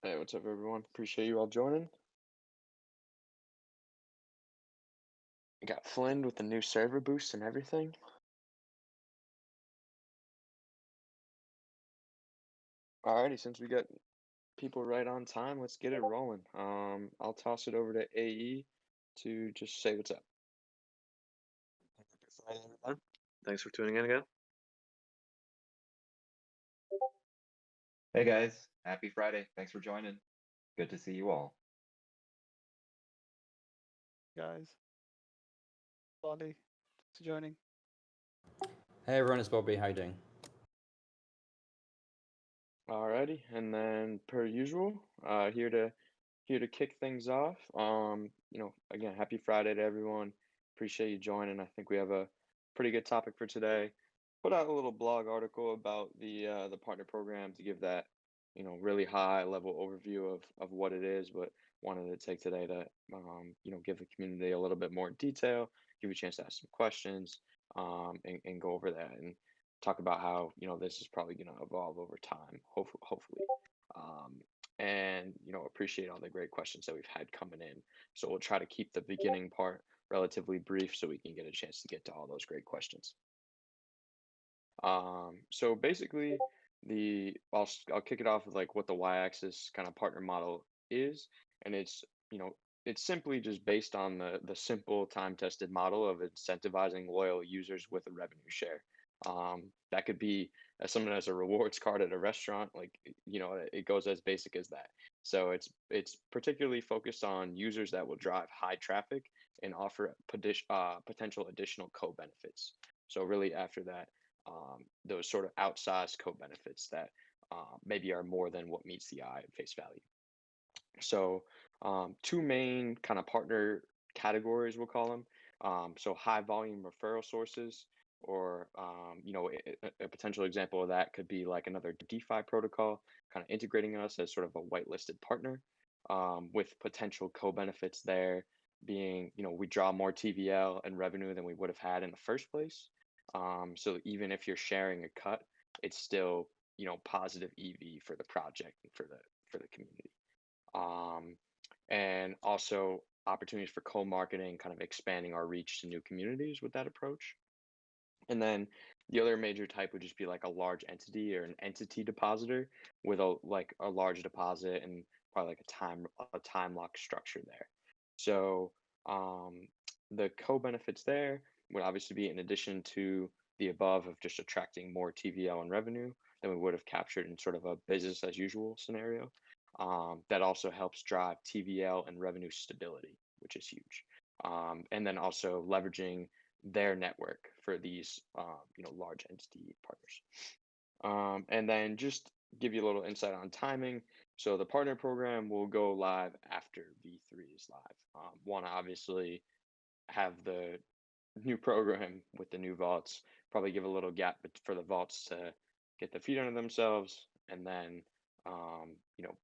Hey, what's up, everyone? Appreciate you all joining. Got Flynn with the new server boost and everything. Alrighty, since we got people right on time, let's get it rolling. I'll toss it over to AE to just say what's up. Happy Friday, everyone. Thanks for tuning in again. Hey guys, happy Friday. Thanks for joining. Good to see you all. Guys. Bobby, thanks for joining. Hey everyone, it's Bobby. How you doing? Alrighty, and then per usual, here to kick things off. Again, happy Friday to everyone. Appreciate you joining. I think we have a pretty good topic for today. Put out a little blog article about the partner program to give that, really high level overview of what it is, but wanted to take today to give the community a little bit more detail, give you a chance to ask some questions, and go over that and talk about how, this is probably going to evolve over time, hopefully. And appreciate all the great questions that we've had coming in. So we'll try to keep the beginning part relatively brief so we can get a chance to get to all those great questions. So basically, I'll kick it off with like what the y-axis kind of partner model is, and it's simply just based on the simple time-tested model of incentivizing loyal users with a revenue share. That could be as something as a rewards card at a restaurant, like it goes as basic as that. So it's particularly focused on users that will drive high traffic and offer potential additional co-benefits. So really after that, those sort of outsized co-benefits that maybe are more than what meets the eye at face value. So two main kind of partner categories, we'll call them. So high volume referral sources, or a potential example of that could be like another DeFi protocol, kind of integrating us as sort of a whitelisted partner, with potential co-benefits there being, we draw more TVL and revenue than we would have had in the first place. So even if you're sharing a cut, it's still, positive EV for the project and for the community. Um, and also opportunities for co-marketing, kind of expanding our reach to new communities with that approach. And then the other major type would just be like a large entity or an entity depositor with a large deposit and probably like a time lock structure there. So the co-benefits there would obviously be in addition to the above of just attracting more TVL and revenue than we would have captured in sort of a business as usual scenario. That also helps drive TVL and revenue stability, which is huge. And then also leveraging their network for these large entity partners. And then just give you a little insight on timing. So the partner program will go live after V3 is live. Want to obviously have the new program with the new vaults, probably give a little gap for the vaults to get the feet under themselves, and then um, you know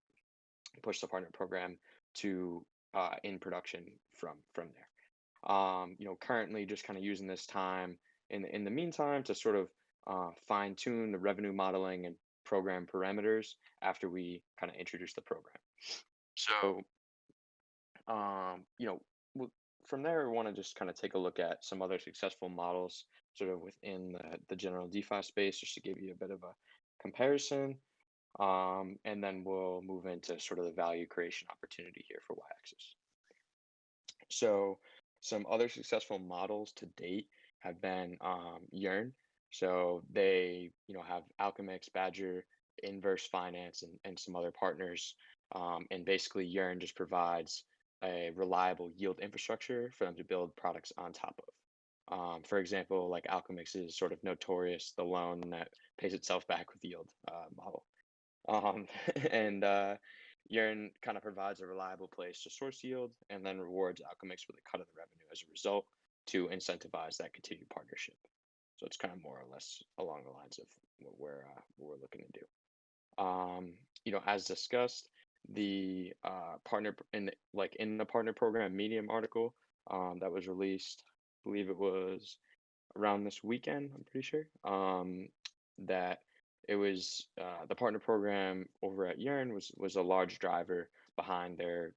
push the partner program to in production from there. Currently just kind of using this time in the meantime to sort of fine tune the revenue modeling and program parameters after we kind of introduce the program. So, from there, we want to just kind of take a look at some other successful models sort of within the general DeFi space, just to give you a bit of a comparison. And then we'll move into sort of the value creation opportunity here for yAxis. So some other successful models to date have been Yearn. So they, have Alchemix, Badger, Inverse Finance, and some other partners. And basically, Yearn just provides a reliable yield infrastructure for them to build products on top of. For example, like Alchemix is sort of notorious, the loan that pays itself back with yield model. Um, and Yearn kind of provides a reliable place to source yield and then rewards Alchemix with a cut of the revenue as a result to incentivize that continued partnership. So it's kind of more or less along the lines of what we're looking to do. As discussed, the partner in the partner program Medium article that was released, I believe it was around this weekend. I'm pretty sure that it was the partner program over at Yearn was a large driver behind their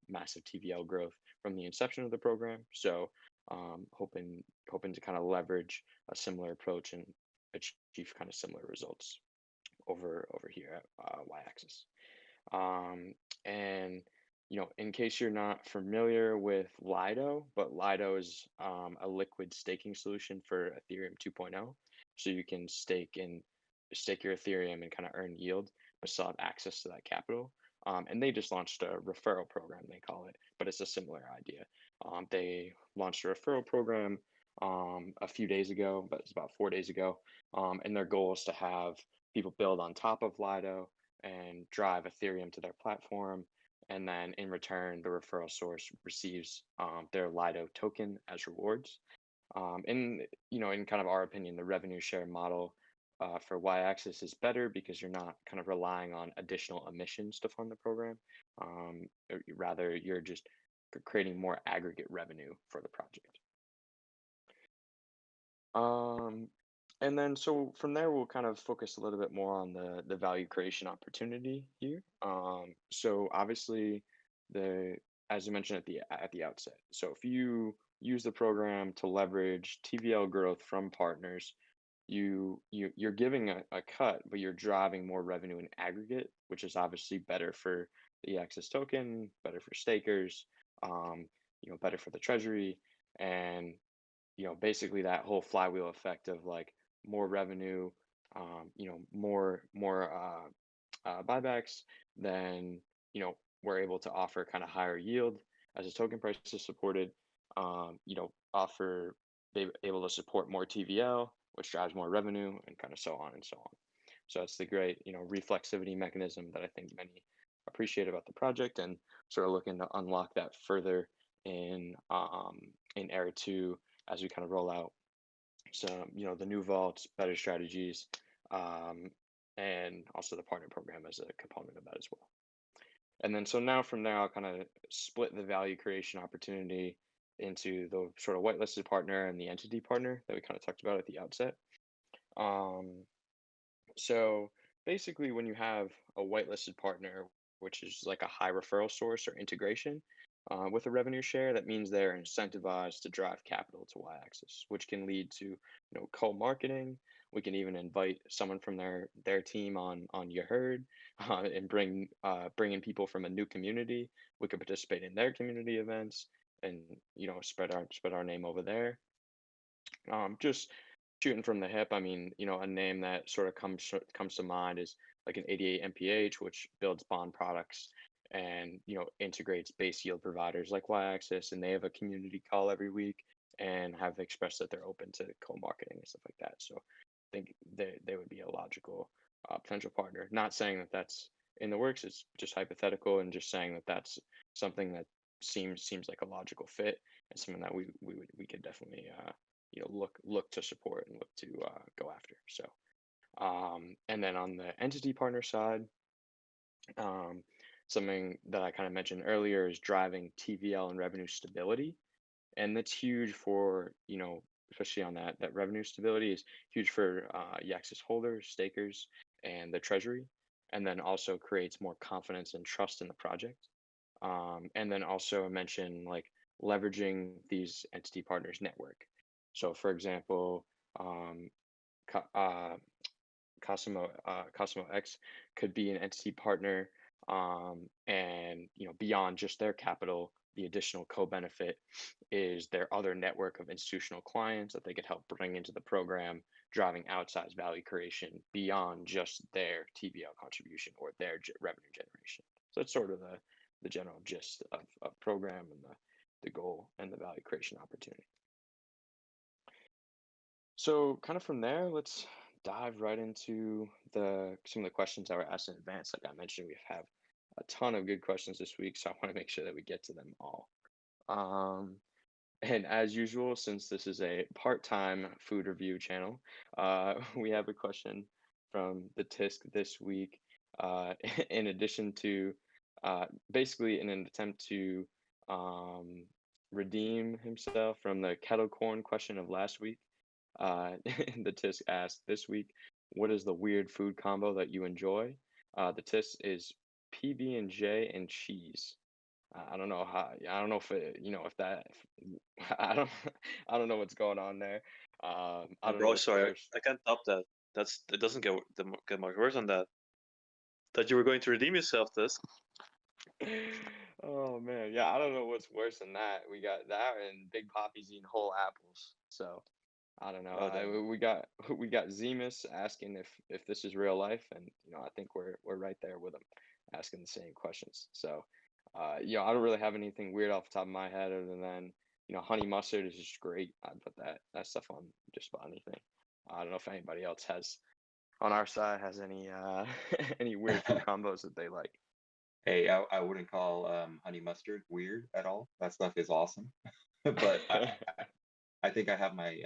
massive TVL growth from the inception of the program. So hoping to kind of leverage a similar approach and achieve kind of similar results over here at yAxis. And in case you're not familiar with Lido, but Lido is a liquid staking solution for Ethereum 2.0. So you can stake your Ethereum and kind of earn yield, but still have access to that capital. And they just launched a referral program, they call it, but it's a similar idea. They launched a referral program a few days ago, but it's about 4 days ago. And their goal is to have people build on top of Lido and drive Ethereum to their platform. And then in return, the referral source receives their Lido token as rewards. In kind of our opinion, the revenue share model for yAxis is better because you're not kind of relying on additional emissions to fund the program. Rather, you're just creating more aggregate revenue for the project. And then so from there, we'll kind of focus a little bit more on the value creation opportunity here. So obviously, as you mentioned at the outset, so if you use the program to leverage TVL growth from partners, you're giving a cut, but you're driving more revenue in aggregate, which is obviously better for the yAxis token, better for stakers, better for the treasury, and basically that whole flywheel effect of like more revenue, more buybacks, then we're able to offer kind of higher yield as the token price is supported. Offer able to support more TVL, which drives more revenue, and kind of so on and so on. So it's the great reflexivity mechanism that I think many appreciate about the project, and sort of looking to unlock that further in Era 2 as we kind of roll out some, the new vaults, better strategies, and also the partner program as a component of that as well. And then so now from there, I'll kind of split the value creation opportunity into the sort of whitelisted partner and the entity partner that we kind of talked about at the outset. So basically, when you have a whitelisted partner, which is like a high referral source or integration, with a revenue share, that means they're incentivized to drive capital to yAxis, which can lead to co-marketing. We can even invite someone from their team on your herd and bring in people from a new community. We could participate in their community events and spread our name over there. Just shooting from the hip, I mean, a name that sort of comes to mind is like an 88 MPH, which builds bond products and integrates base yield providers like yAxis, and they have a community call every week and have expressed that they're open to co-marketing and stuff like that. So I think they would be a logical potential partner. Not saying that that's in the works, it's just hypothetical, and just saying that that's something that seems like a logical fit and something that we could definitely look to support and look to go after. So and then on the entity partner side, something that I kind of mentioned earlier is driving TVL and revenue stability. And that's huge for, especially on that revenue stability is huge for yAxis holders, stakers, and the treasury. And then also creates more confidence and trust in the project. And then also mention like leveraging these entity partners network. So for example, Cosmo X could be an entity partner, and beyond just their capital, the additional co-benefit is their other network of institutional clients that they could help bring into the program, driving outsized value creation beyond just their TVL contribution or their revenue generation. So that's sort of the general gist of program and the goal and the value creation opportunity. So kind of from there, let's dive right into some of the questions that were asked in advance. Like I mentioned, we have a ton of good questions this week, so I want to make sure that we get to them all. And as usual, since this is a part-time food review channel, we have a question from the Tisk this week. In addition to basically in an attempt to redeem himself from the kettle corn question of last week, the Tisk asked this week, what is the weird food combo that you enjoy? The test is PB&J and cheese. I don't know how. I don't know if it, if that. I don't. I don't know what's going on there. I don't know Bro, what's sorry, worse. I can't top that. It doesn't get much worse than that. That you were going to redeem yourself, this. Oh man, yeah. I don't know what's worse than that. We got that and Big Poppy's eating whole apples. So I don't know. Oh, damn. We got Zemus asking if this is real life, and I think we're right there with him, asking the same questions. So, I don't really have anything weird off the top of my head other than honey mustard is just great. I'd put that stuff on just about anything. I don't know if anybody else has on our side has any any weird food combos that they like. Hey, I wouldn't call honey mustard weird at all. That stuff is awesome. But I think I have my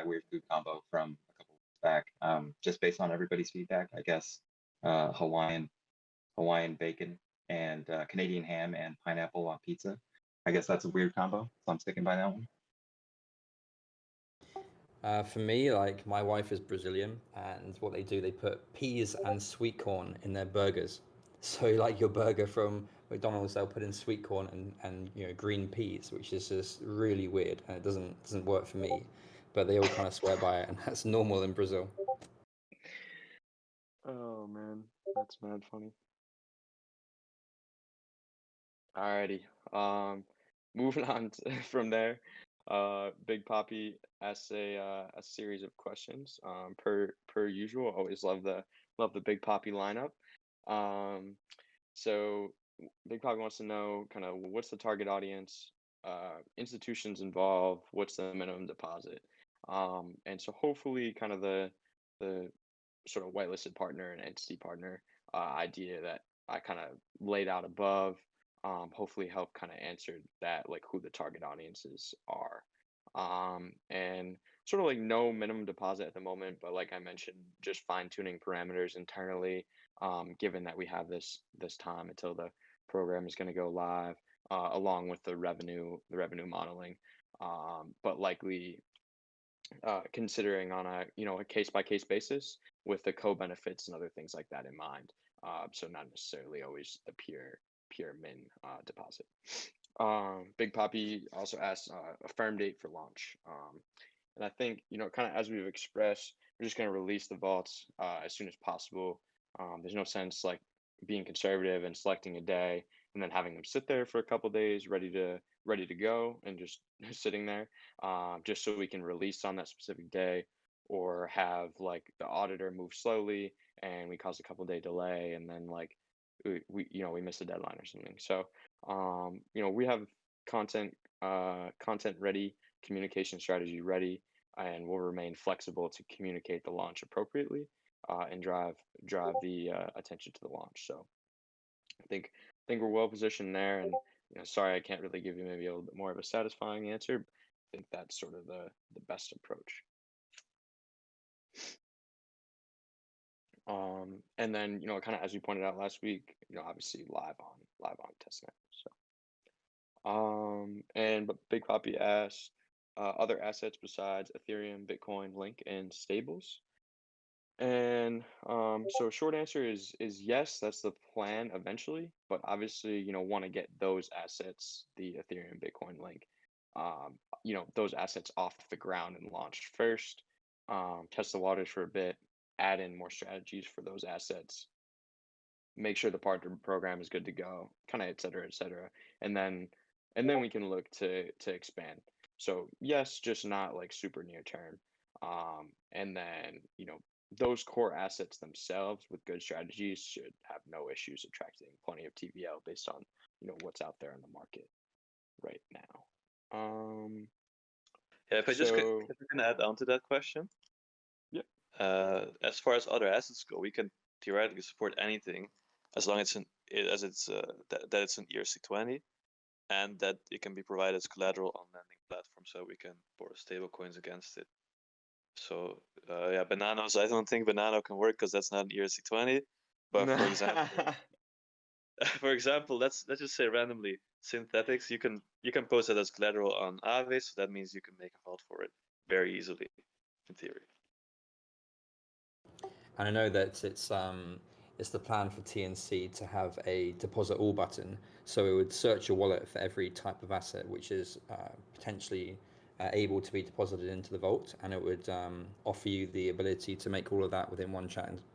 weird food combo from a couple weeks back. Just based on everybody's feedback, I guess Hawaiian bacon and Canadian ham and pineapple on pizza. I guess that's a weird combo, so I'm sticking by that one. For me, like my wife is Brazilian, and what they do, they put peas and sweet corn in their burgers. So like your burger from McDonald's, they'll put in sweet corn and green peas, which is just really weird, and it doesn't work for me. But they all kind of swear by it, and that's normal in Brazil. Oh man, that's mad funny. Alrighty. Moving on from there. Big Poppy asks a series of questions. Per usual, always love the Big Poppy lineup. Um, so Big Poppy wants to know kind of what's the target audience, institutions involved, what's the minimum deposit, and so hopefully kind of the sort of whitelisted partner and entity partner idea that I kind of laid out above, hopefully help kind of answer that, like who the target audiences are. And sort of like no minimum deposit at the moment, but like I mentioned, just fine tuning parameters internally, given that we have this time until the program is going to go live, along with the revenue modeling, but likely considering on a case by case basis with the co-benefits and other things like that in mind. So not necessarily always the pure min deposit. Big Poppy also asked a firm date for launch. And I think, kind of as we've expressed, we're just going to release the vaults as soon as possible. There's no sense like being conservative and selecting a day and then having them sit there for a couple days ready to go and just sitting there, just so we can release on that specific day, or have like the auditor move slowly and we cause a couple day delay and then like we miss a deadline or something. So we have content ready, communication strategy ready, and we'll remain flexible to communicate the launch appropriately, and drive the attention to the launch. So I think we're well positioned there, and sorry I can't really give you maybe a little bit more of a satisfying answer. But I think that's sort of the best approach. And then kind of as we pointed out last week, obviously live on testnet. So but Big Poppy asked other assets besides Ethereum, Bitcoin, Link, and stables. And so short answer is yes, that's the plan eventually, but obviously, want to get those assets, the Ethereum, Bitcoin, Link, those assets off the ground and launched first, test the waters for a bit, add in more strategies for those assets, make sure the partner program is good to go, kind of et cetera, and then we can look to expand. So yes, just not like super near term. And then those core assets themselves with good strategies should have no issues attracting plenty of TVL based on what's out there in the market right now. Yeah, if I can add on to that question. Yep. As far as other assets go, we can theoretically support anything as long as it's that it's an ERC20 and that it can be provided as collateral on lending platforms, so we can borrow stable coins against it. So bananas, I don't think banana can work because that's not an ERC20. But for example, let's just say randomly synthetics, you can post it as collateral on Aave, so that means you can make a vault for it very easily in theory. And I know that it's the plan for TNC to have a deposit all button, so it would search your wallet for every type of asset which is potentially able to be deposited into the vault, and it would offer you the ability to make all of that within one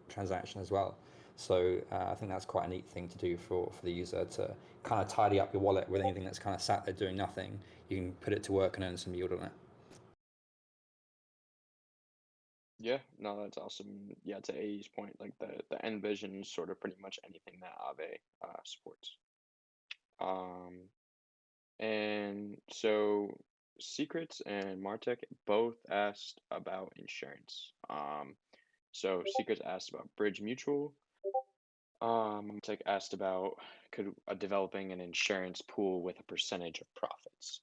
transaction as well. So I think that's quite a neat thing to do for the user, to kind of tidy up your wallet with anything that's kind of sat there doing nothing. You can put it to work and earn some yield on it. Yeah, no, that's awesome. Yeah, to A's point, like the end vision is sort of pretty much anything that Aave supports. And so Secrets and Martech both asked about insurance. So Secrets asked about Bridge Mutual. Martech asked about developing an insurance pool with a percentage of profits.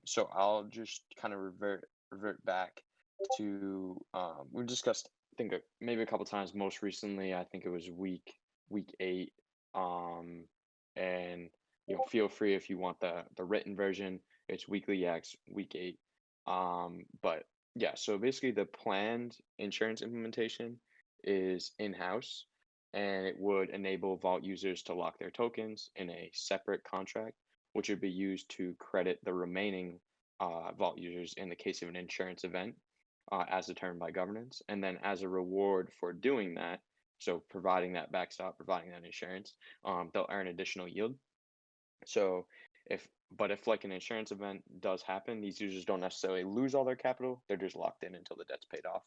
So I'll just kind of revert back to we discussed, I think, maybe a couple times. Most recently, I think it was week 8. And feel free if you want the written version. It's weekly yAxis week 8. But yeah, so basically the planned insurance implementation is in-house, and it would enable Vault users to lock their tokens in a separate contract, which would be used to credit the remaining Vault users in the case of an insurance event, as determined by governance. And then as a reward for doing that, so providing that backstop, providing that insurance, they'll earn additional yield. So if like an insurance event does happen, these users don't necessarily lose all their capital. They're just locked in until the debt's paid off.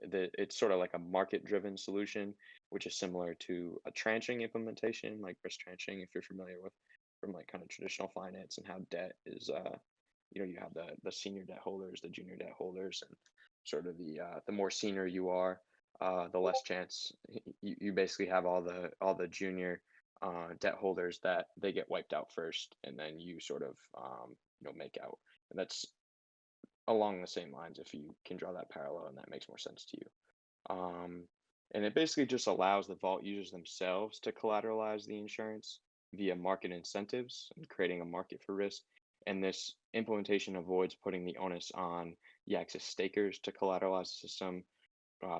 It's sort of like a market-driven solution, which is similar to a tranching implementation, like risk tranching, if you're familiar with, from like kind of traditional finance, and how debt is, you have the senior debt holders, the junior debt holders, and sort of the more senior you are, the less chance you basically have all the junior debt holders that they get wiped out first, and then you sort of make out. And that's along the same lines, if you can draw that parallel and that makes more sense to you. And it basically just allows the Vault users themselves to collateralize the insurance via market incentives and creating a market for risk. And this implementation avoids putting the onus on yAxis stakers to collateralize the system.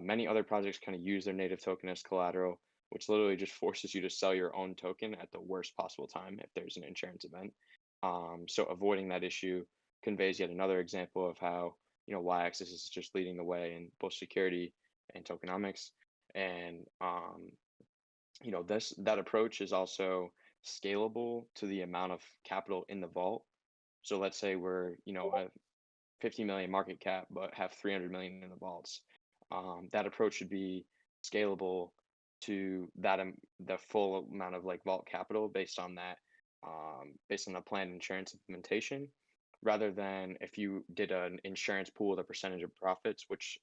Many other projects kind of use their native token as collateral, which literally just forces you to sell your own token at the worst possible time if there's an insurance event. So avoiding that issue conveys yet another example of how yAxis is just leading the way in both security and tokenomics. And that approach is also scalable to the amount of capital in the vault. So let's say we're a 50 million market cap but have 300 million in the vaults. That approach should be scalable to the full amount of like vault capital based on that, based on the planned insurance implementation, rather than if you did an insurance pool with a percentage of profits, which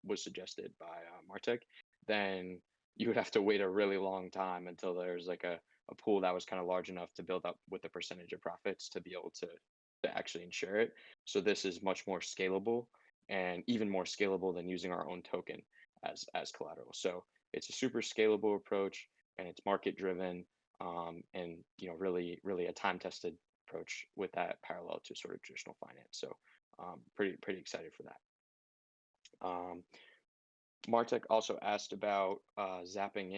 was suggested by Martech, then you would have to wait a really long time until there's like a pool that was kind of large enough to build up with the percentage of profits to be able to actually insure it. So this is much more scalable, and even more scalable than using our own token as collateral. So it's a super scalable approach, and it's market driven, and really a time tested approach with that parallel to sort of traditional finance. So pretty excited for that. Martech also asked about zapping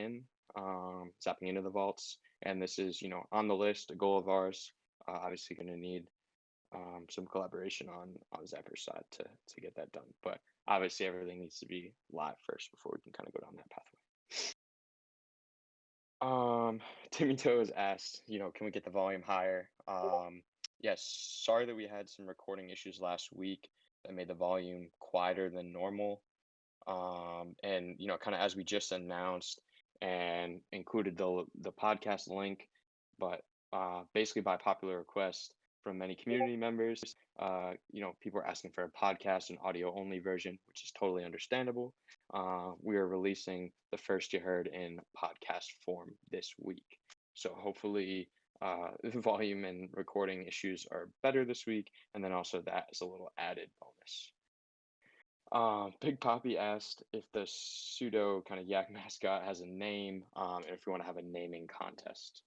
into the vaults, and this is on the list, a goal of ours. Obviously going to need some collaboration on Zapper's side to get that done, but obviously everything needs to be live first before we can kind of go down that pathway. Timmy Toes asked, can we get the volume higher? Yes, sorry that we had some recording issues last week that made the volume quieter than normal. And kind of as we just announced and included the podcast link, but basically by popular request from many community members, people are asking for a podcast and audio only version, which is totally understandable. We are releasing the first you heard in podcast form this week. So hopefully the volume and recording issues are better this week. And then also that is a little added bonus. Big Poppy asked if the pseudo kind of yak mascot has a name, and if we want to have a naming contest.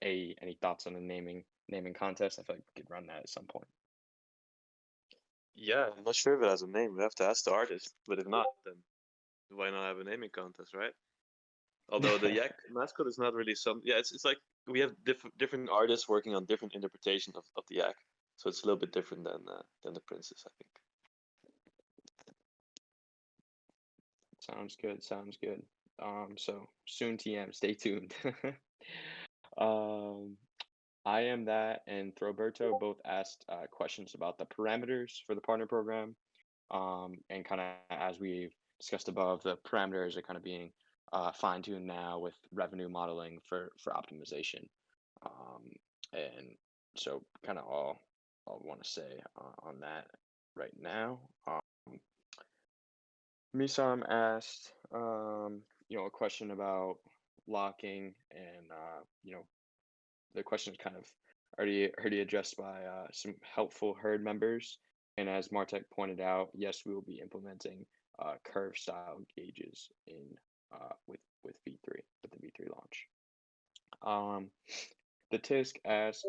Any thoughts on the naming contest? I feel like we could run that at some point. Yeah, I'm not sure if it has a name. We have to ask the artist, but if not, then why not have a naming contest, right? Although the yak mascot is not really some. Yeah, it's like we have different artists working on different interpretations of the yak, so it's a little bit different than the princess, I think. Sounds good. Sounds good. So soon TM, stay tuned. um, I am that and Throberto both asked questions about the parameters for the partner program. And kind of as we've discussed above, the parameters are kind of being fine-tuned now with revenue modeling for optimization. And so kind of all I want to say on that right now. Misam asked, a question about locking, and the question is kind of already addressed by some helpful herd members. And as Martek pointed out, yes, we will be implementing curve style gauges in with V3 with the V3 launch. The Tisk asked,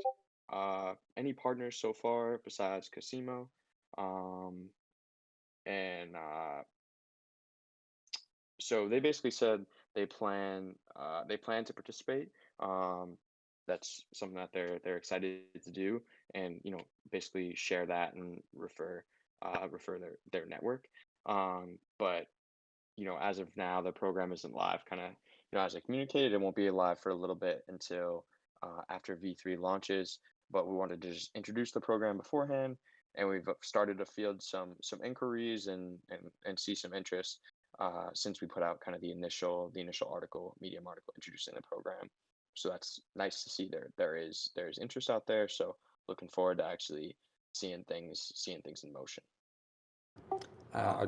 any partners so far besides Casimo, and so they basically said they plan to participate. That's something that they're excited to do, and basically share that and refer their network. But as of now, the program isn't live. Kind of as I communicated, it won't be live for a little bit until after V3 launches. But we wanted to just introduce the program beforehand, and we've started to field some inquiries and see some interest since we put out kind of the initial article, Medium article introducing the program. So that's nice to see there's interest out there. So looking forward to actually seeing things in motion.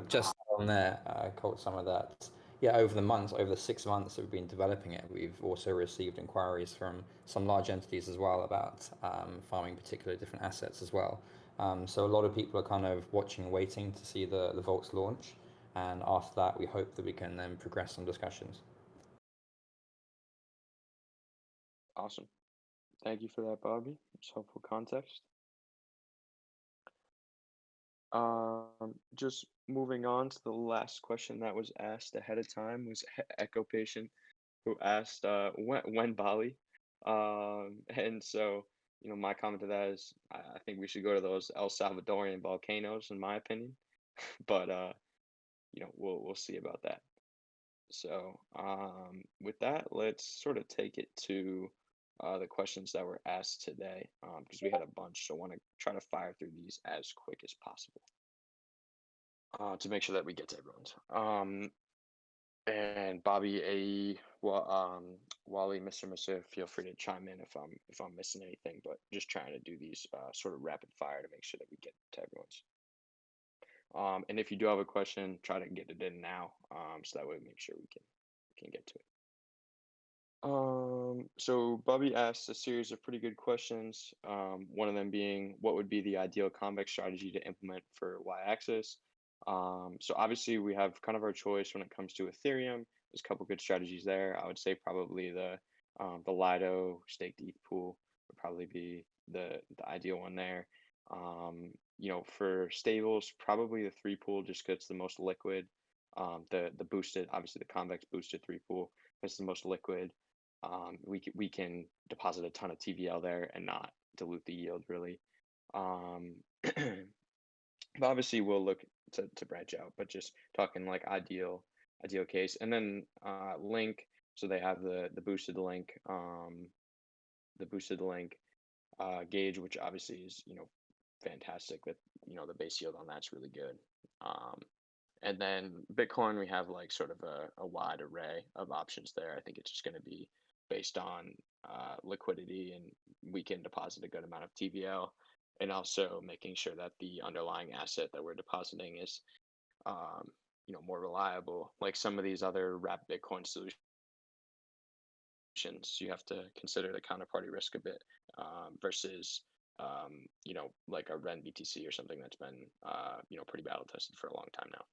Just on there, caught some of that. Yeah, over the 6 months that we've been developing it, we've also received inquiries from some large entities as well about farming particular different assets as well. So a lot of people are kind of watching and waiting to see the vaults launch. And after that, we hope that we can then progress some discussions. Awesome. Thank you for that, Bobby. It's helpful context. Just moving on to the last question that was asked ahead of time was Echo Patient, who asked when Bali. And so my comment to that is I think we should go to those El Salvadorian volcanoes, in my opinion. But we'll see about that. So with that, let's sort of take it to the questions that were asked today, because we had a bunch, so I want to try to fire through these as quick as possible to make sure that we get to everyone's. And Bobby, Wally, Mr. Feel free to chime in if I'm missing anything, but just trying to do these sort of rapid fire to make sure that we get to everyone's. And if you do have a question, try to get it in now, so that way we make sure we can get to it. So Bobby asked a series of pretty good questions. One of them being, what would be the ideal convex strategy to implement for yAxis? So obviously we have kind of our choice when it comes to Ethereum. There's a couple good strategies there. I would say probably the Lido staked ETH pool would probably be the ideal one there. For stables, probably the 3 pool just gets the most liquid. The boosted, obviously the convex boosted 3 pool is the most liquid. We can deposit a ton of TVL there and not dilute the yield really. But obviously we'll look to branch out, but just talking like ideal case. And then Link, so they have the boosted link, gauge, which obviously is fantastic. That the base yield on that's really good. And then Bitcoin, we have like sort of a wide array of options there. I think it's just going to be based on liquidity, and we can deposit a good amount of TVL, and also making sure that the underlying asset that we're depositing is more reliable. Like some of these other wrapped Bitcoin solutions, you have to consider the counterparty risk a bit versus like a Ren BTC or something that's been pretty battle tested for a long time now.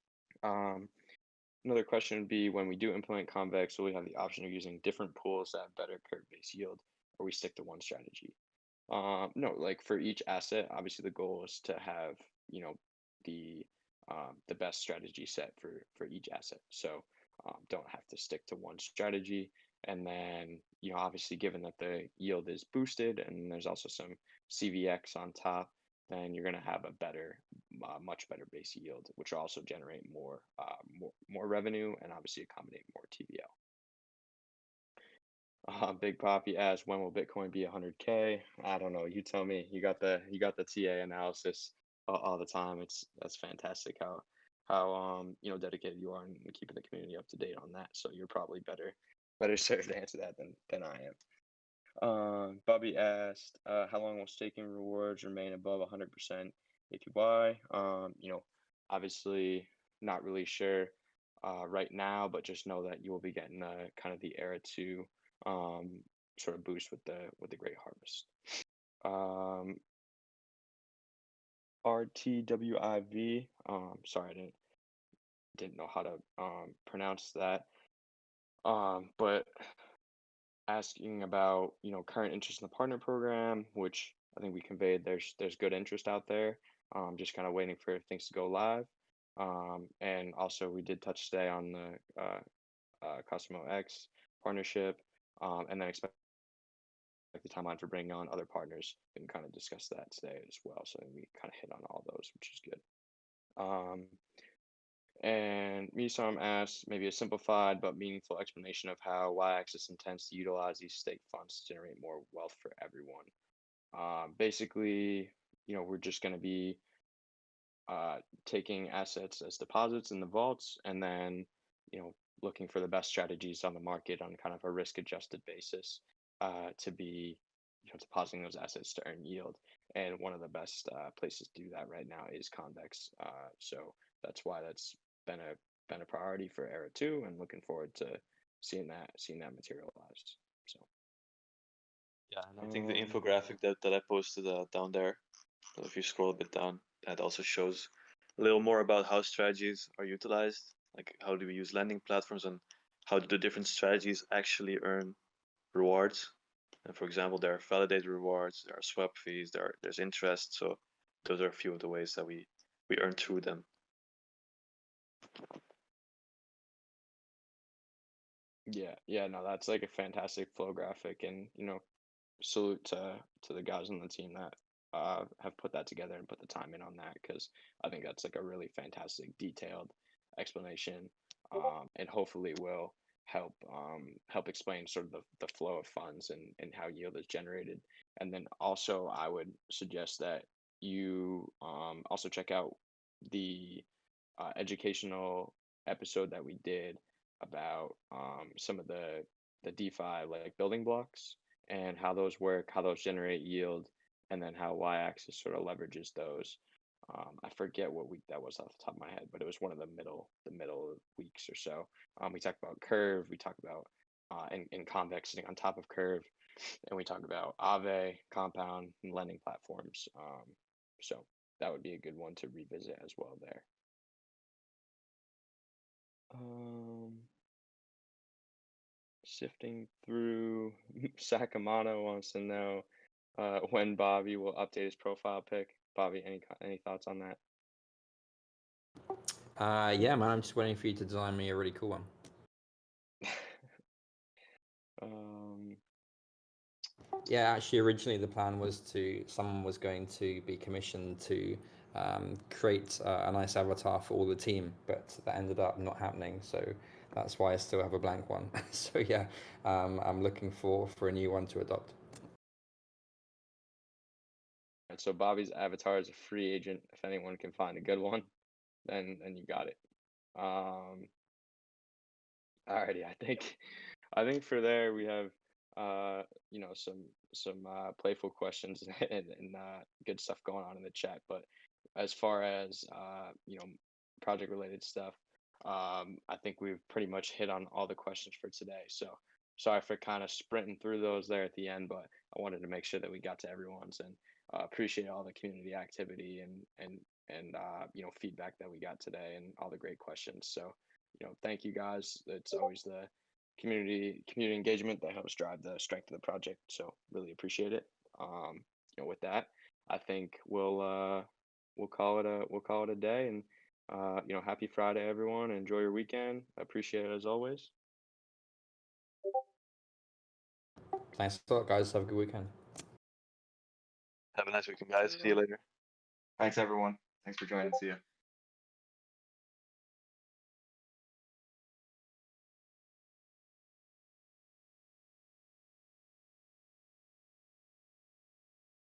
Another question would be, when we do implement convex, will we have the option of using different pools that have better curve base yield, or we stick to one strategy? No, like for each asset, obviously the goal is to have the the best strategy set for each asset. So don't have to stick to one strategy. And then, obviously, given that the yield is boosted and there's also some CVX on top, then you're going to have a better, much better base yield, which will also generate more revenue and obviously accommodate more TVL. Big Poppy asks, when will Bitcoin be 100K? I don't know. You tell me. You got the TA analysis all the time. That's fantastic how dedicated you are in keeping the community up to date on that. So you're probably better served to answer that than I am. Bobby asked, how long will staking rewards remain above 100% APY? Obviously not really sure right now, but just know that you will be getting kind of the era 2 sort of boost with the Great Harvest. RTWIV. Sorry, I didn't know how to pronounce that. But asking about current interest in the partner program, which I think we conveyed. There's good interest out there. Just kind of waiting for things to go live. And also we did touch today on the Cosmo X partnership, and then expect the timeline for bringing on other partners. We can kind of discuss that today as well. So we kind of hit on all those, which is good. And Misam asks maybe a simplified but meaningful explanation of how yAxis intends to utilize these stake funds to generate more wealth for everyone. Basically, we're just going to be taking assets as deposits in the vaults, and then looking for the best strategies on the market on kind of a risk-adjusted basis to be depositing those assets to earn yield. And one of the best places to do that right now is Convex. So that's why that's been a priority for Era 2, and looking forward to seeing that materialized. So yeah, and I think the infographic that I posted down there, if you scroll a bit down, that also shows a little more about how strategies are utilized, like how do we use lending platforms and how do the different strategies actually earn rewards. And for example, there are validated rewards, there are swap fees, there's interest. So those are a few of the ways that we earn through them. Yeah, no, that's like a fantastic flow graphic, and salute to the guys on the team that have put that together and put the time in on that, because I think that's like a really fantastic detailed explanation, and hopefully will help explain sort of the flow of funds and how yield is generated. And then also I would suggest that you also check out the educational episode that we did about some of the DeFi like building blocks and how those work, how those generate yield, and then how yAxis sort of leverages those. I forget what week that was off the top of my head, but it was one of the middle weeks or so. We talked about Curve, we talked about in Convex sitting on top of Curve, and we talked about Aave, Compound, and lending platforms. So that would be a good one to revisit as well there. Sifting through, Sakamoto wants to know when Bobby will update his profile pic. Bobby, any thoughts on that? Yeah, man, I'm just waiting for you to design me a really cool one. Yeah, actually, originally the plan was someone was going to be commissioned to create a nice avatar for all the team, but that ended up not happening. So that's why I still have a blank one. So yeah, I'm looking for a new one to adopt. So Bobby's avatar is a free agent. If anyone can find a good one, then you got it. Alrighty, I think for there we have some playful questions and good stuff going on in the chat. But as far as project related stuff, I think we've pretty much hit on all the questions for today. So sorry for kind of sprinting through those there at the end, but I wanted to make sure that we got to everyone's, and appreciate all the community activity and feedback that we got today and all the great questions. So thank you guys. It's always the community engagement that helps drive the strength of the project. So really appreciate it. With that, I think we'll call it a day, and Happy Friday, everyone. Enjoy your weekend. I appreciate it as always. Thanks a lot, guys. Have a good weekend. Have a nice weekend, guys. See you later. Thanks, everyone. Thanks for joining. See ya.